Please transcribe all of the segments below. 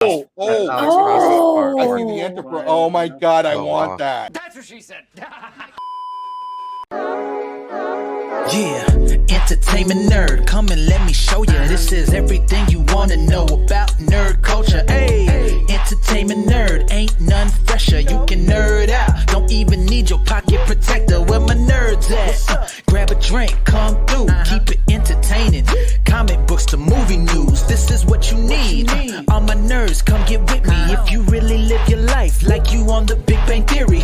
I see the Enterprise. Oh my God, I want that. That's what she said. Yeah, entertainment nerd, come and let me show you. This is everything you wanna know about nerd culture. Hey, entertainment nerd, ain't none fresher. You can nerd out, don't even need your pocket protector. Where my nerds at? Grab a drink, come through, keep it entertaining. Comic books to movie news, this is what you need. All my nerds, come get with me if you really live your life like you on the Big Bang Theory.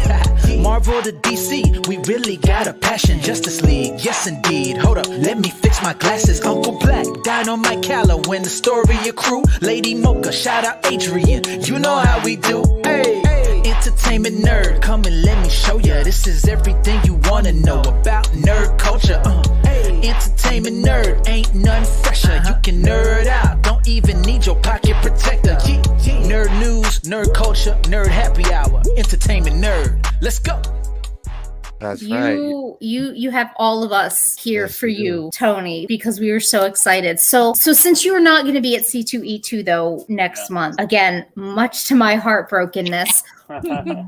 Marvel to DC, we really got a passion. Justice League, yes indeed. Hold up, let me fix my glasses. Uncle Black died on my Calo when the story accrue. Lady Mocha, shout out Adrian. You know how we do. Hey, entertainment nerd, come and let me show ya. This is everything you wanna know about nerd culture. Entertainment nerd, ain't none fresher. You can nerd out, don't even need your pocket protector. Nerd news, nerd culture, nerd happy hour. Entertainment nerd, let's go. That's right. You have all of us here for you, Tony, because we were so excited. So since you are not going to be at C2E2 though next month, again, much to my heartbrokenness. I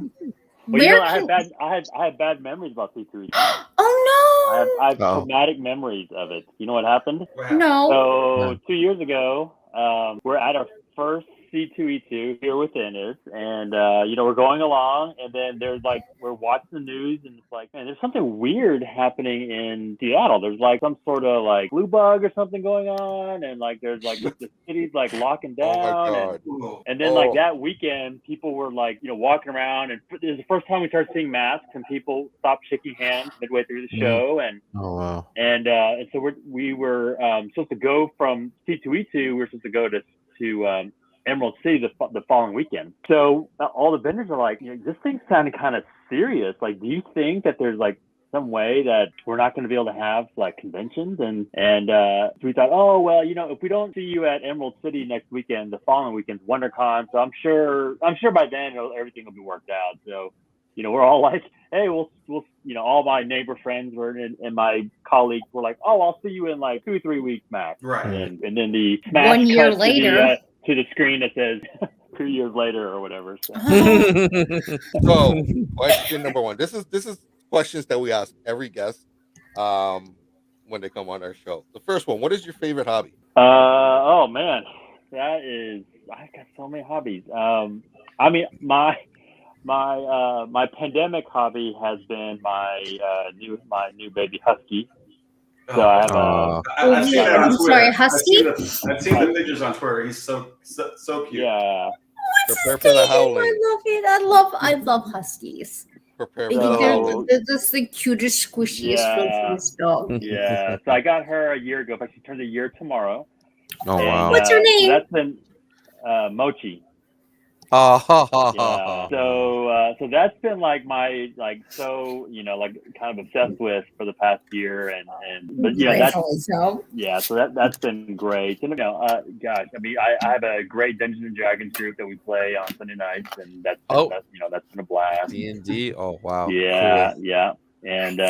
had bad memories about C2E2. Oh no! I have traumatic memories of it. You know what happened? No. So 2 years ago, we're at our first C2E2 here within it, and we're going along, and then there's like we're watching the news, and it's like, man, there's something weird happening in Seattle. There's like some sort of like flu bug or something going on, and like there's like the city's like locking down, and then like that weekend, people were like walking around, and it was the first time we started seeing masks, and people stopped shaking hands midway through the show, and and so we were supposed to go from C2E2, we were supposed to go to Emerald City the following weekend. So all the vendors are like, this thing's sounding kind of serious. Like, do you think that there's like some way that we're not going to be able to have like conventions? And so we thought, oh, well, if we don't see you at Emerald City next weekend, the following weekend's WonderCon. So I'm sure by then everything will be worked out. So, we're all like, hey, we'll all my neighbor friends and my colleagues were like, oh, I'll see you in like 2 or 3 weeks max. Right. And then the smash 1 year later. to the screen that says 2 years later or whatever. So, So question number one. This is questions that we ask every guest when they come on our show. The first one, what is your favorite hobby? Oh man, I got so many hobbies. I mean, my pandemic hobby has been my new baby husky. So I have I've seen that on Twitter. Sorry, husky? I've seen the pictures on Twitter. He's so cute. Yeah. Prepare for the howling. I love it. I love huskies. Prepare I for think the howling. they're just the cutest, squishiest, filthiest dog. Yeah. So I got her a year ago. In fact, she turns a year tomorrow. Oh wow. What's her name? So that's been Mochi. Oh, Yeah. So that's been like my kind of obsessed with for the past year, but so that's been great. And gosh, I mean, I have a great Dungeons and Dragons group that we play on Sunday nights, and that's been a blast. D&D. Oh wow. Yeah, Cool. yeah, and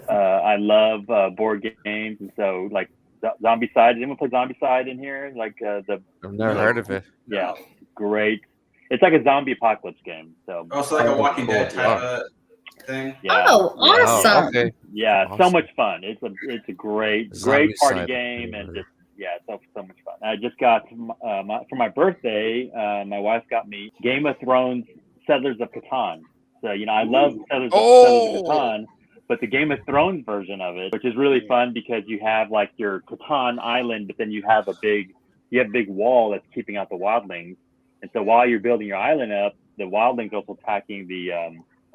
I love board games, and so like Zombicide. Did anyone play Zombicide in here? Like I've never heard of it. Yeah. Great. It's like a zombie apocalypse game. So like a Walking Dead type of thing. Yeah. Oh, awesome. Wow, okay. Yeah, Awesome. So much fun. It's a great party game, and just so much fun. I just got for my birthday, my wife got me Game of Thrones Settlers of Catan. So I love Settlers of Catan, but the Game of Thrones version of it, which is really fun because you have like your Catan island, but then you have a big wall that's keeping out the wildlings. And so while you're building your island up, the wildlings are also attacking the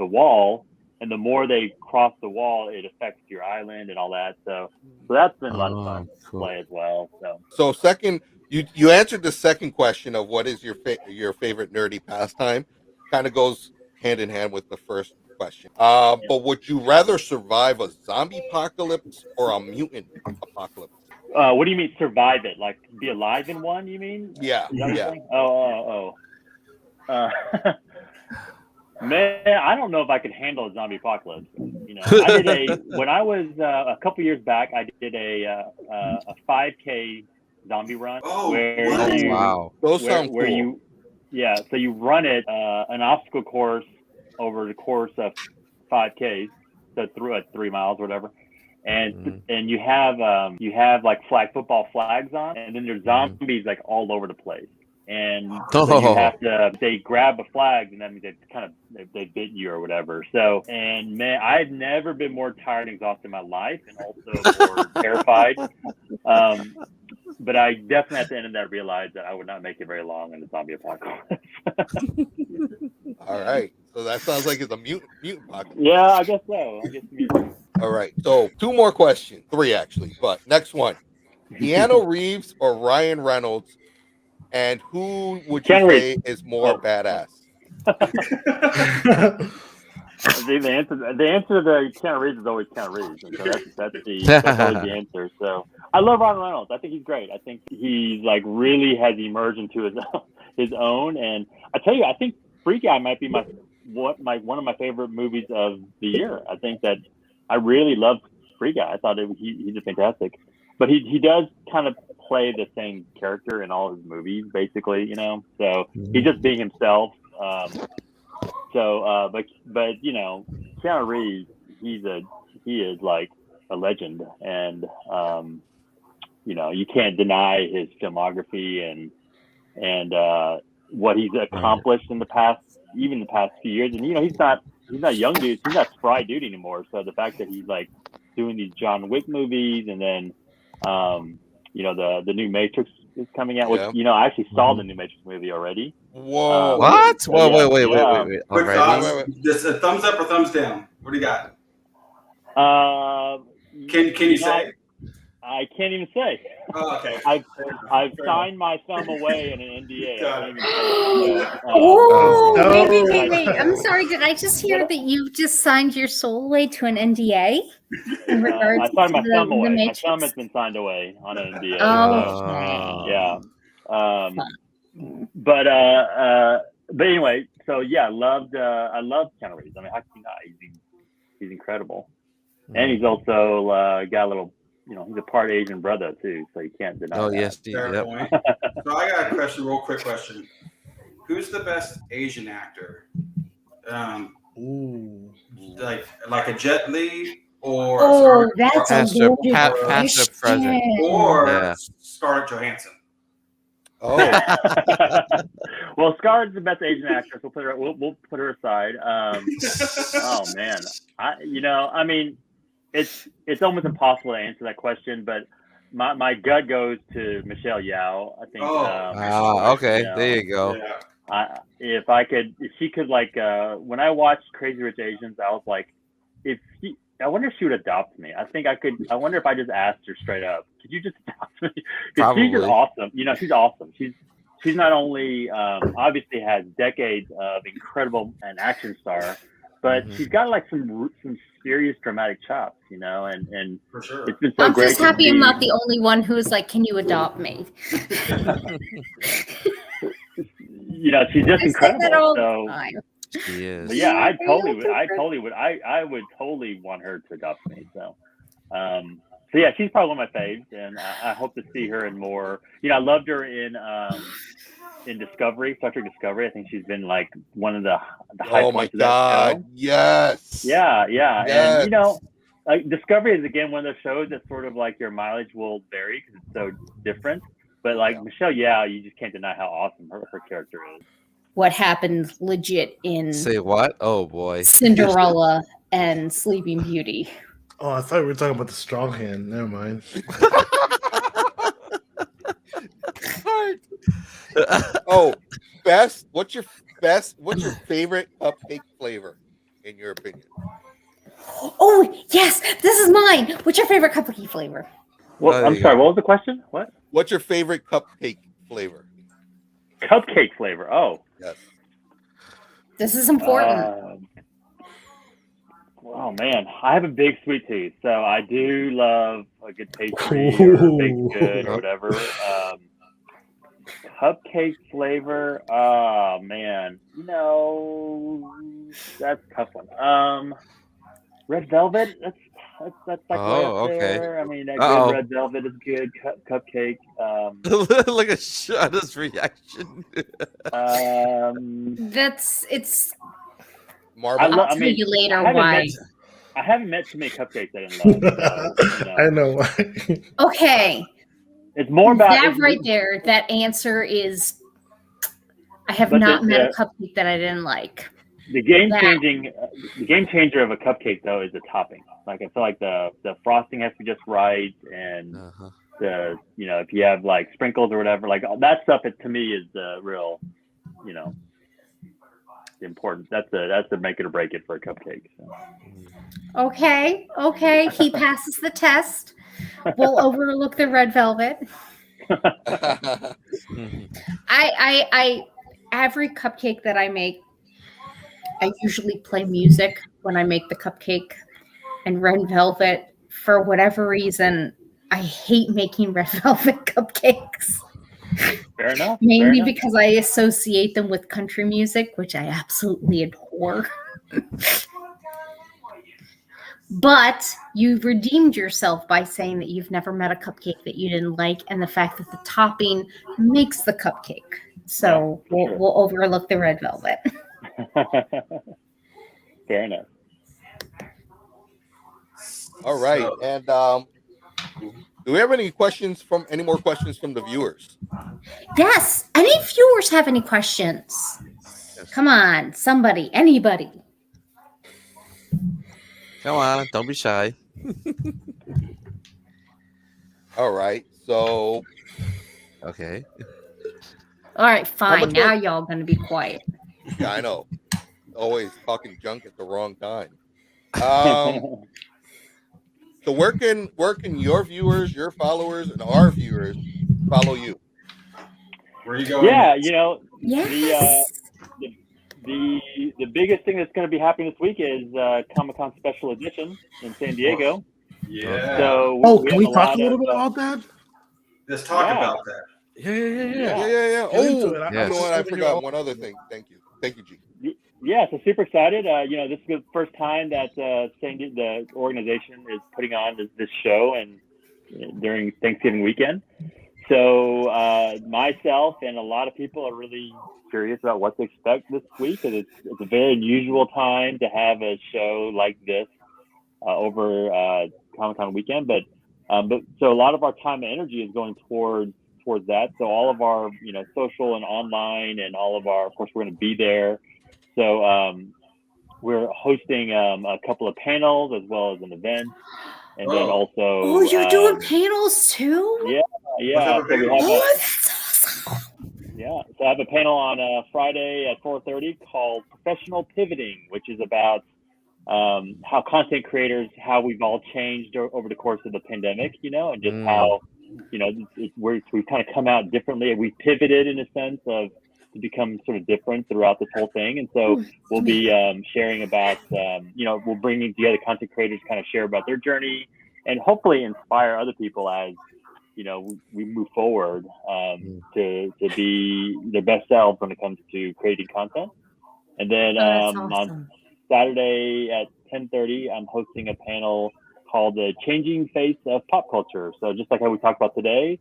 wall, and the more they cross the wall, it affects your island and all that. So that's been a lot of fun to play as well. So second, you answered the second question of what is your favorite nerdy pastime. Kind of goes hand in hand with the first question. But would you rather survive a zombie apocalypse or a mutant apocalypse? What do you mean survive it? Like be alive in one, you mean? Yeah. Man, I don't know if I could handle a zombie apocalypse. When I was a couple years back, I did a 5K zombie run. Oh, where what? Oh you, wow. Those where, sound where cool. you, yeah, so you run it an obstacle course over the course of 5Ks, so through 3 miles or whatever, and you have like football flags on, and then there's zombies like all over the place, and so you have to they grab a flag, and that means they bit you or whatever. So, and man, I've never been more tired and exhausted in my life, and also more terrified. But I definitely at the end of that realized that I would not make it very long in the zombie apocalypse. All right. So that sounds like it's a mutant apocalypse. Yeah, I guess so. All right. So 2 more questions. 3 actually. But next one. Keanu Reeves or Ryan Reynolds, and who would you Keanu say Reeves. is more badass? The answer to Keanu Reeves is always Keanu Reeves, and so that's always the answer. So I love Ryan Reynolds. I think he's great. I think he's like really has emerged into his own. And I tell you, I think Free Guy might be one of my favorite movies of the year. I think that I really loved Free Guy. I thought he's a fantastic, but he does kind of play the same character in all his movies, basically. You know, so he's just being himself. But you know, Keanu Reeves, he is like a legend, and you know, you can't deny his filmography and what he's accomplished in the past few years. And you know, he's not young dude, he's not spry dude anymore. So the fact that he's like doing these John Wick movies, and then you know, the new Matrix is coming out. Which, you know, I actually saw the new Matrix movie already. Whoa! What? Yeah. Wait. Quick Already? thoughts. Just a thumbs up or thumbs down. What do you got? Can you say? I can't even say. Oh, okay. I've signed my thumb away in an NDA. I can't even say. Oh, wait. I'm sorry. Did I just hear that you just signed your soul away to an NDA? In regards I signed my thumb away. My Matrix? thumb has been signed away on an NDA. Oh, yeah. But anyway, so yeah, I loved Keanu Reeves. I mean, how can you not? He's incredible, and he's also got a little. You know, he's a part Asian brother too, so you can't deny. Oh that. yes, Fair point. So I got a question, real quick question. Who's the best Asian actor? Like a Jet Li or that's Pastor President or Scarlett Johansson. Oh, well, Scarlett's the best Asian actress. We'll put her aside. Oh man, I mean, it's almost impossible to answer that question, but my gut goes to Michelle Yeoh. I think. Okay, you know, there you go. Yeah. If she could like when I watched Crazy Rich Asians, I was like, I wonder if she would adopt me. I think I could. I wonder if I just asked her straight up, could you just adopt me? Because she's just awesome. You know, she's awesome. She's not only obviously has decades of incredible an action star, but she's got like some serious dramatic chops. You know, and for sure. It's been so I'm great just happy I'm not the only one who's like, can you adopt me? You know, she's just incredible. So. She is. But yeah, I would totally want her to adopt me. So yeah, she's probably one of my faves, and I hope to see her in more. You know, I loved her in Discovery, Star Trek Discovery. I think she's been like one of the high points of that show. Yes. Yeah. Yes. And you know, like Discovery is again one of those shows that sort of like your mileage will vary because it's so different. But like Michelle Yeoh, you just can't deny how awesome her character is. What happened legit in Say what? Oh boy. Cinderella and Sleeping Beauty. Oh, I thought we were talking about the strong hand. Never mind. Oh, what's your favorite cupcake flavor in your opinion? Oh, yes, this is mine. What's your favorite cupcake flavor? Well, I'm sorry, what was the question? What? What's your favorite cupcake flavor? Cupcake flavor. Oh. Yes. This is important. Oh man, I have a big sweet tooth, so I do love a good pastry or a baked good or whatever. Cupcake flavor. Oh man, you know, that's a tough one. Red velvet. That's like way Oh, up okay. there. I mean, that Uh-oh. good red velvet is good. Cupcake. Look at Shawna's reaction. It's. Marble. I'll I tell mean, you later I haven't why. I haven't met too many cupcakes I didn't love. So, I know why. Okay, it's more about that right there. That answer is. I have But not met a cupcake that I didn't like. The game changer of a cupcake though is the topping. Like I feel like the frosting has to be just right, and the if you have like sprinkles or whatever, like that stuff, it to me is the real, important. That's the make it or break it for a cupcake. So. Okay, he passes the test. We'll overlook the red velvet. I every cupcake that I make, I usually play music when I make the cupcake. And red velvet, for whatever reason, I hate making red velvet cupcakes. Fair enough. Mainly because I associate them with country music, which I absolutely adore. But you've redeemed yourself by saying that you've never met a cupcake that you didn't like, and the fact that the topping makes the cupcake. So we'll overlook the red velvet. Fair enough. All right, and do we have any more questions from the viewers? Yes. Any viewers have any questions? Yes. Come on, somebody, anybody. Come on, don't be shy. All right, so. Okay. All right, fine. Now y'all gonna be quiet. Yeah, I know. Always talking junk at the wrong time. So where can your viewers, your followers, and our viewers follow you? Where are you going? Yeah, the biggest thing that's going to be happening this week is Comic-Con Special Edition in San Diego. Yeah. So can we talk a little bit about that? Let's talk about that. Yeah. Oh, you know what? I forgot one other thing. Thank you, G. Yeah, so super excited. This is the first time that the organization is putting on this show and during Thanksgiving weekend. So myself and a lot of people are really curious about what to expect this week, and it's a very unusual time to have a show like this over Comic-Con weekend. But so a lot of our time and energy is going towards that. So all of our social and online, and all of our, of course, we're going to be there. So we're hosting a couple of panels as well as an event, and then also. Oh, you're doing panels too? Yeah. So we have that's awesome. Yeah, so I have a panel on Friday at 4:30 called "Professional Pivoting," which is about how content creators, how we've all changed over the course of the pandemic, and just how we've kind of come out differently. We pivoted in a sense of to become sort of different throughout this whole thing. And so we'll be sharing about, we're bringing together content creators to kind of share about their journey and hopefully inspire other people as, we move forward to be their best selves when it comes to creating content. And then on Saturday at 10:30, I'm hosting a panel called The Changing Face of Pop Culture. So just like how we talked about today,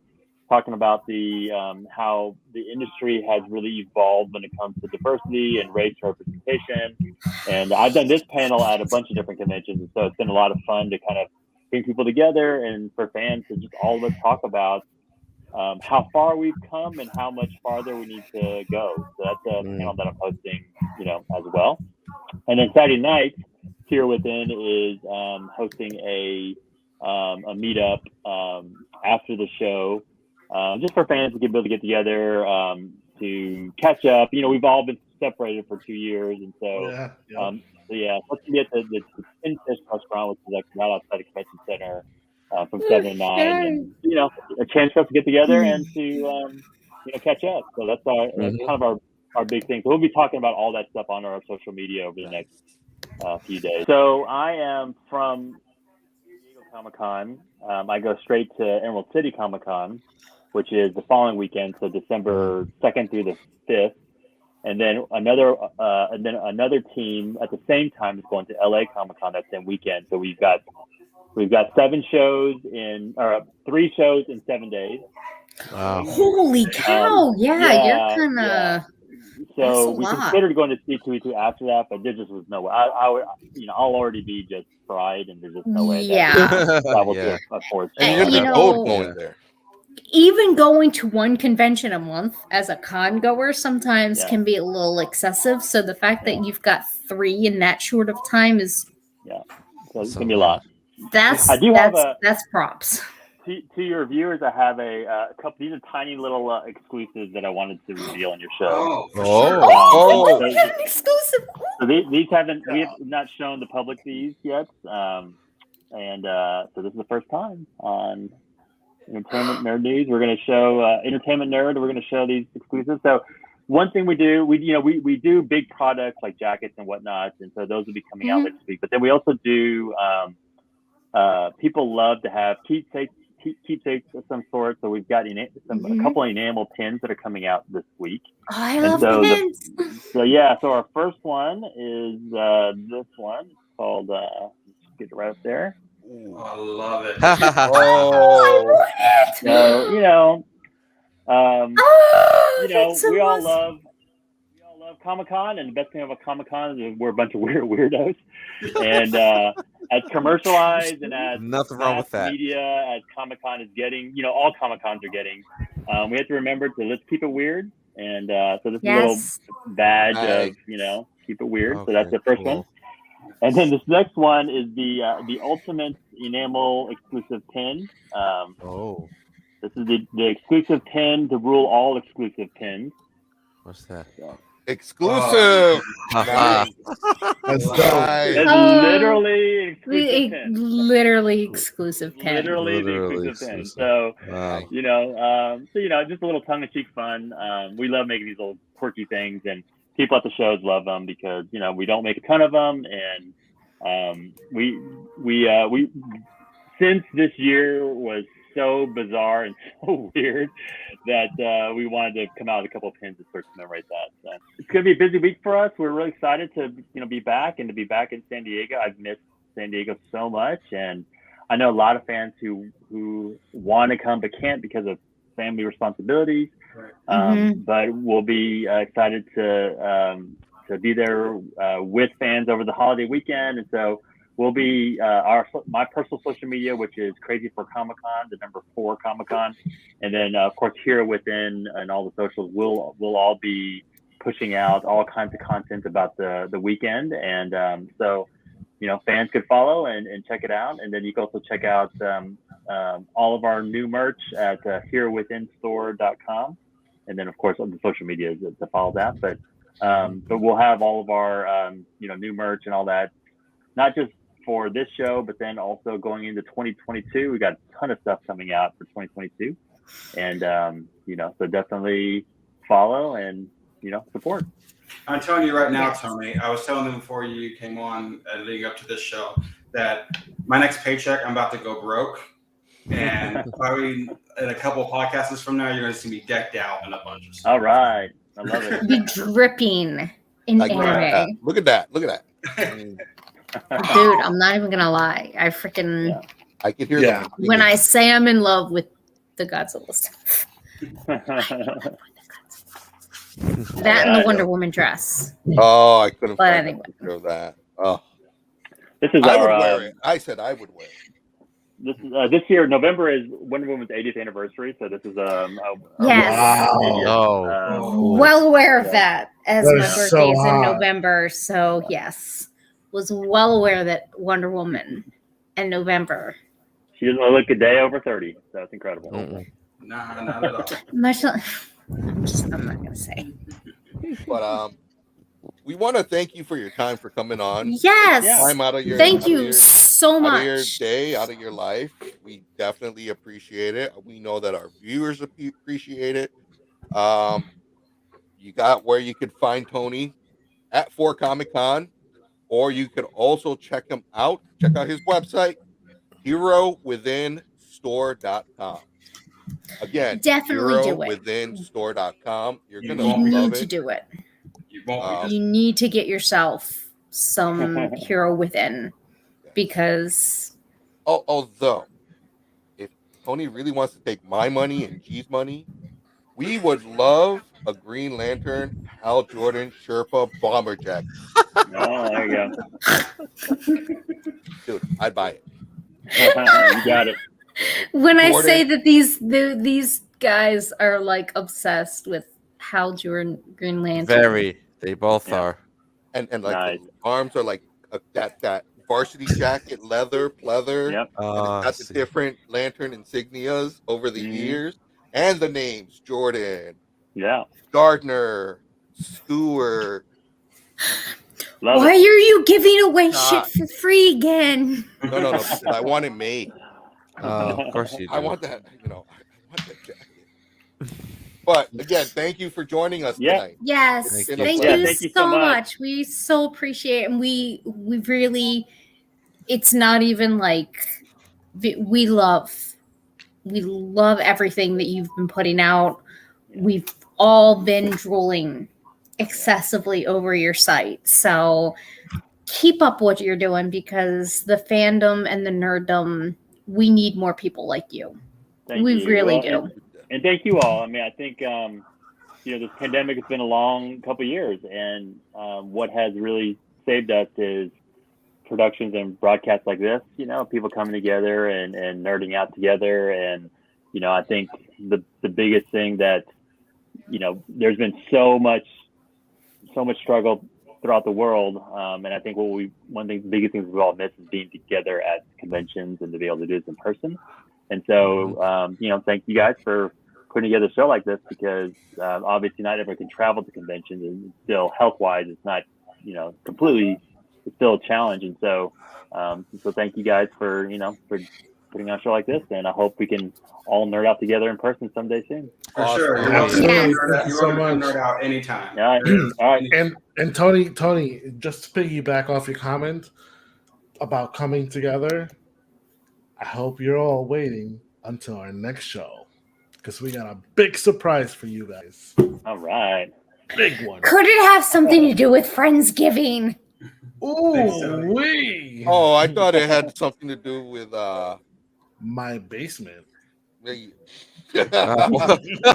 talking about the how the industry has really evolved when it comes to diversity and race representation. And I've done this panel at a bunch of different conventions, and so it's been a lot of fun to kind of bring people together and for fans to just all of us talk about how far we've come and how much farther we need to go. So that's a panel that I'm hosting, as well. And then Saturday night, Here Within is hosting a meetup after the show. Just for fans to be able to get together to catch up. We've all been separated for 2 years, and so let's get the Tin Fish restaurant, which is like right outside the convention center, from 7 to 9, and a chance for us to get together and to catch up. So that's kind of our big thing. So we'll be talking about all that stuff on our social media over the next few days. So I am from Comic-Con. I go straight to Emerald City Comic-Con, which is the following weekend, so December 2nd through the 5th. And then another team at the same time is going to LA Comic-Con that same weekend. So we've got We've got 3 shows in 7 days. Wow. Holy cow! Yeah, you're kind of. yeah. That's So a we lot. considered going to C2E2 after that, but there just was no way. I would, I'll already be just fried, and there's just no way Yeah. that travel Yeah. to a fourth And show. you're gonna You be know- bold going there. Even going to one convention a month as a con goer sometimes Yeah. can be a little excessive. So the fact Yeah. that you've got 3 in that short of time is So it's gonna be a lot. that's I do have a- that's props. To your viewers, I have a couple. These are tiny little exclusives that I wanted to reveal on your show. Oh, for Oh. sure. Oh, so- we got an exclusive. So these we have not shown the public these yet, so this is the first time on Entertainment Nerd News. We're going to show Entertainment Nerd. We're going to show these exclusives. So one thing we do, we do big products like jackets and whatnot, and so those will be coming out next week. But then we also do. People love to have keepsakes of some sort. So we've got a couple of enamel pins that are coming out this week. Oh, I And love so pins. So our first one is this one. It's called, let's get it right up there. Oh, I love it. Oh, So, Oh, that's so we all awesome. love Comic-Con, and the best thing about Comic-Con is we're a bunch of weirdos. And as commercialized and as Nothing wrong with mass that. media as Comic-Con is getting, all Comic-Cons are getting, we have to remember to let's keep it weird. And so this is a little badge of, keep it weird. So that's the first one. And then this next one is the ultimate enamel exclusive pin. This is the exclusive pin to rule all exclusive pins. What's that? exclusive. Haha. That's dope. Nice. It's literally exclusive pin. Literally exclusive pin. Literally the Literally exclusive pin. exclusive. So, Wow. just a little tongue-in-cheek fun. We love making these little quirky things, and people at the shows love them because we don't make a ton of them, and we since this year was so bizarre and so weird that we wanted to come out with a couple of pins to sort of commemorate that. So it's going to be a busy week for us. We're really excited to be back and to be back in San Diego. I've missed San Diego so much, and I know a lot of fans who want to come but can't because of family responsibilities. But we'll be excited to be there with fans over the holiday weekend, and so we'll be my personal social media, which is Crazy for Comic-Con, the number 4 Comic-Con, and then of course here within and all the socials, we'll all be pushing out all kinds of content about the weekend, and so fans could follow and check it out, and then you can also check out all of our new merch at herewithinstore.com, and then of course on the social media to follow that, but we'll have all of our new merch and all that, not just for this show, but then also going into 2022. We got a ton of stuff coming out for 2022, and so definitely follow and support. I'm telling you right now, Tony, I was telling them before you came on leading up to this show that my next paycheck, I'm about to go broke, and probably in a couple of podcasts from now, you're going to see me decked out in a bunch of stuff. All right, I love it. Be dripping in anime. Look at that. Look at that. Dude, I'm not even gonna lie. I freaking I can hear Yeah. them. when I say I'm in love with the Godzilla stuff. That and the Wonder Woman dress. Oh, I couldn't But find anyway. a picture of that. Oh, This is I would our wear it. I said I would wear it. this year. November is Wonder Woman's 80th anniversary, so this is Yes. Oh. Well aware of that, as That my is birthday so is in hot. November. So yes, was well aware that Wonder Woman in November. She doesn't look a day over 30. So that's incredible. Nah, not at all. I'm not gonna say. But we want to thank you for your time for coming on. Yes. Time out of your Thank out you of your, so out of your much. day, out of your life. We definitely appreciate it. We know that our viewers appreciate it. You got where you could find Tony at 4 Comic Con, or you could also check him out. Check out his website, herowithinstore.com. Again, Definitely do it. herowithinstore.com. You're gonna You love need it. to do it. You won't be You need to get yourself some Hero Within, because Although, if Tony really wants to take my money and G's money, we would love a Green Lantern, Hal Jordan, Sherpa, bomber jacket. Oh, there you Dude, I'd buy it. go. You got it. When I Jordan- say that these guys are like obsessed with Hal Jordan Green Lantern. Very. They both Yeah. are. And like Nice. the arms are like that varsity jacket, leather, pleather. Yep. And Oh, it's got the see. different lantern insignias over the Mhm. years. And the names Jordan, Yeah. Gardner, Stewart. Love Why it. are you giving away Nah. shit for free again? No, because I want it made. Of course you do. I want that, I want that jacket. But again, thank you for joining us Yeah. tonight. Yes, Thank you. thank Yeah, you thank you so so much. much. We so appreciate it, and we really. It's not even like we love everything that you've been putting out. We've all been drooling excessively over your site, so keep up what you're doing because the fandom and the nerddom, we need more people like you. Thank We you. really Well, do. And thank you all. I mean, I think this pandemic has been a long couple of years, and what has really saved us is productions and broadcasts like this. People coming together and nerding out together, and I think the biggest thing that there's been so much struggle throughout the world, and I think the biggest things we all miss is being together at conventions and to be able to do this in person. And so, thank you guys for putting together a show like this because obviously not everyone can travel to conventions, and still health-wise, it's not, completely, it's still a challenge. And so, thank you guys for putting on a show like this, and I hope we can all nerd out together in person someday soon. For sure. Awesome. Absolutely. Yes. Thank you You're so welcome to come much. nerd out anytime. All right. All right. And Tony, just to piggyback off your comment about coming together, I hope you're all waiting until our next show because we got a big surprise for you guys. All right. Big one. Could it have something to do with Friendsgiving? Ooh, wee. Oh, I thought it had something to do with My basement. well,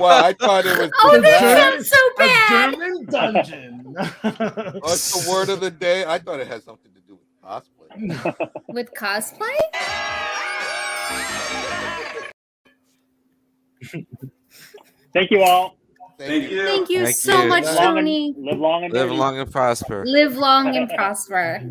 I thought it was Oh, just that that. sounds so A bad. German dungeon. What's the word of the day? I thought it had something to do with cosplay. With cosplay? Thank you all. Thank you. Thank you Thank so you. much, Live Long Tony. and live long and Live nerdy. long and prosper. Live long and prosper.